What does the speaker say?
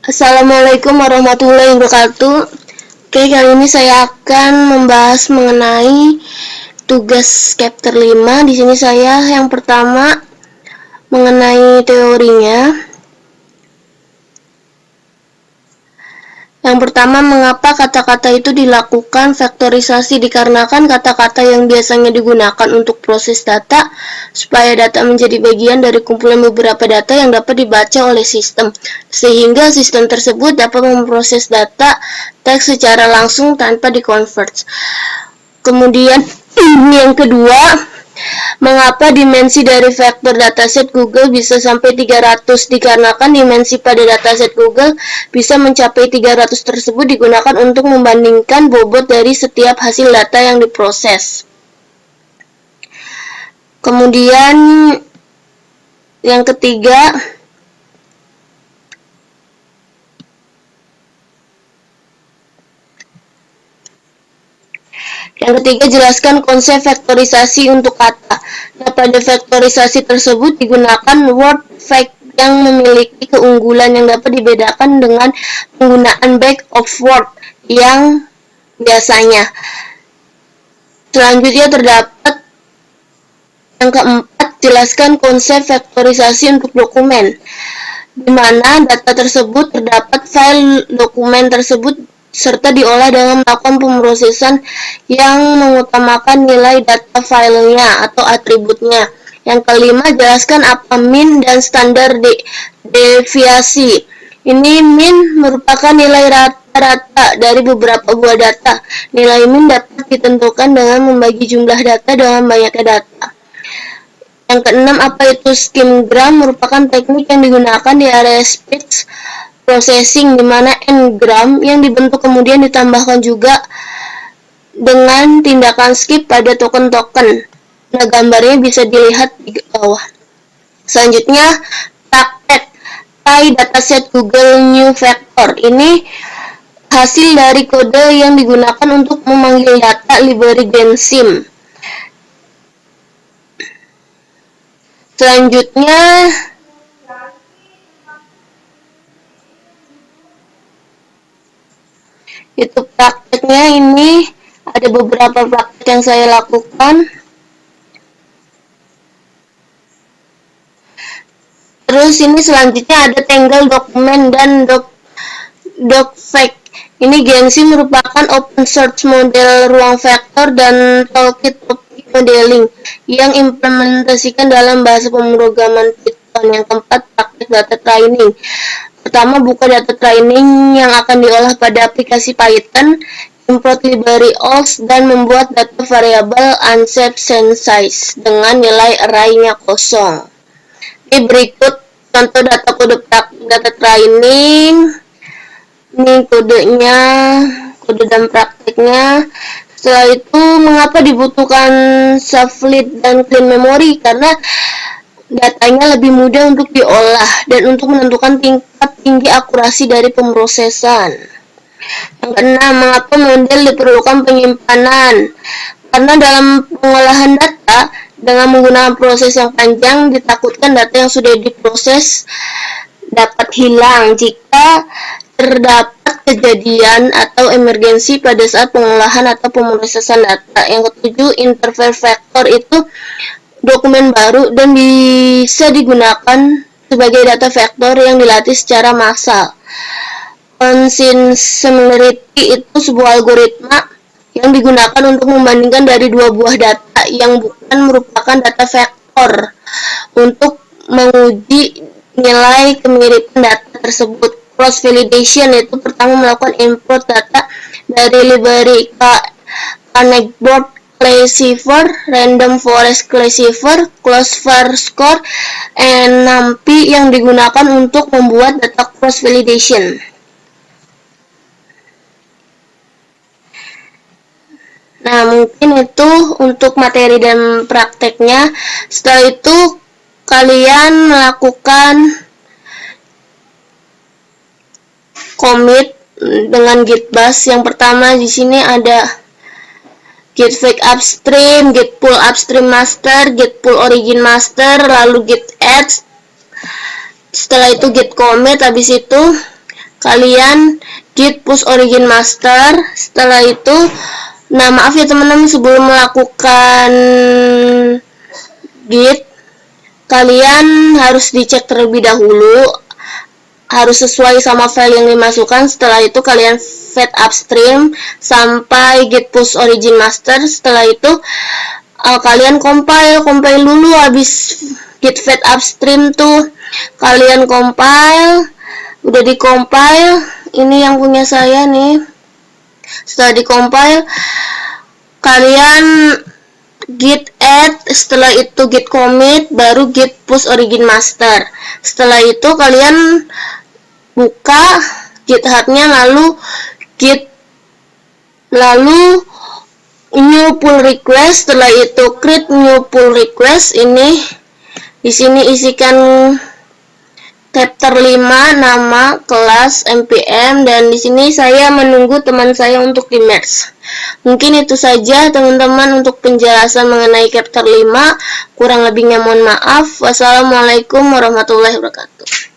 Assalamualaikum warahmatullahi wabarakatuh. Oke, kali ini saya akan membahas mengenai tugas chapter 5. Di sini saya yang pertama mengenai teorinya. Yang pertama, mengapa kata-kata itu dilakukan faktorisasi? Dikarenakan kata-kata yang biasanya digunakan untuk proses data, supaya data menjadi bagian dari kumpulan beberapa data yang dapat dibaca oleh sistem, sehingga sistem tersebut dapat memproses data teks secara langsung tanpa dikonvert. Kemudian yang kedua, mengapa dimensi dari vektor dataset Google bisa sampai 300? Dikarenakan dimensi pada dataset Google bisa mencapai 300 tersebut digunakan untuk membandingkan bobot dari setiap hasil data yang diproses. Kemudian yang ketiga, jelaskan konsep vektorisasi untuk kata. Nah, pada vektorisasi tersebut digunakan word fact yang memiliki keunggulan yang dapat dibedakan dengan penggunaan back of word yang biasanya. Selanjutnya terdapat yang keempat, jelaskan konsep vektorisasi untuk dokumen, di mana data tersebut terdapat file dokumen tersebut serta diolah dengan melakukan pemrosesan yang mengutamakan nilai data filenya atau atributnya. Yang kelima, jelaskan apa mean dan standar deviasi. Ini mean merupakan nilai rata-rata dari beberapa buah data. Nilai mean dapat ditentukan dengan membagi jumlah data dengan banyaknya data. Yang keenam, apa itu skimgram? Merupakan teknik yang digunakan di area speech processing, di mana n-gram yang dibentuk kemudian ditambahkan juga dengan tindakan skip pada token-token. Nah, gambarnya bisa dilihat di bawah. Selanjutnya, praktek Pi dataset Google New Vector. Ini hasil dari kode yang digunakan untuk memanggil data library GenSim. Selanjutnya, itu prakteknya. Ini ada beberapa praktek yang saya lakukan. Terus ini selanjutnya ada tangle dokumen dan docfact. Ini GenSim merupakan open source model ruang vektor dan toolkit topic modeling yang implementasikan dalam bahasa pemrograman Python. Yang keempat, praktek data training. Pertama, buka data training yang akan diolah pada aplikasi Python, import library OLS, dan membuat data variabel unset size dengan nilai array-nya kosong. Ini berikut contoh data kode praktik data training. Ini kodenya, kode dan prakteknya. Setelah itu, mengapa dibutuhkan subfleet dan clean memory? Karena datanya lebih mudah untuk diolah dan untuk menentukan tingkat tinggi akurasi dari pemrosesan. Yang keenam, mengapa model diperlukan penyimpanan? Karena dalam pengolahan data dengan menggunakan proses yang panjang, ditakutkan data yang sudah diproses dapat hilang jika terdapat kejadian atau emergensi pada saat pengolahan atau pemrosesan data. Yang ketujuh, interface vector itu dokumen baru dan bisa digunakan sebagai data vektor yang dilatih secara massal. Consistency itu sebuah algoritma yang digunakan untuk membandingkan dari dua buah data yang bukan merupakan data vektor untuk menguji nilai kemiripan data tersebut. Cross validation itu pertama melakukan import data dari library Connectboard Classifier, Random Forest Classifier, Cloudflare Score, and NumPy yang digunakan untuk membuat data cross validation. Nah, mungkin itu untuk materi dan prakteknya. Setelah itu, kalian melakukan commit dengan git bash. Yang pertama di sini ada git fake upstream, git pull upstream master, git pull origin master, lalu git add. Setelah itu git commit. Habis itu kalian git push origin master. Setelah itu, nah maaf ya teman-teman, sebelum melakukan git, kalian harus dicek terlebih dahulu, harus sesuai sama file yang dimasukkan. Setelah itu kalian fetch upstream sampai git push origin master. Setelah itu kalian compile dulu. Habis git fetch upstream tuh kalian compile, udah di compile, ini yang punya saya nih. Setelah di compile, kalian git add, setelah itu git commit, baru git push origin master. Setelah itu kalian buka GitHub-nya, lalu new pull request. Setelah itu create new pull request. Ini di sini isikan chapter 5, nama, kelas, npm, dan di sini saya menunggu teman saya untuk di merge. Mungkin itu saja teman-teman untuk penjelasan mengenai chapter 5. Kurang lebihnya mohon maaf. Wassalamualaikum warahmatullahi wabarakatuh.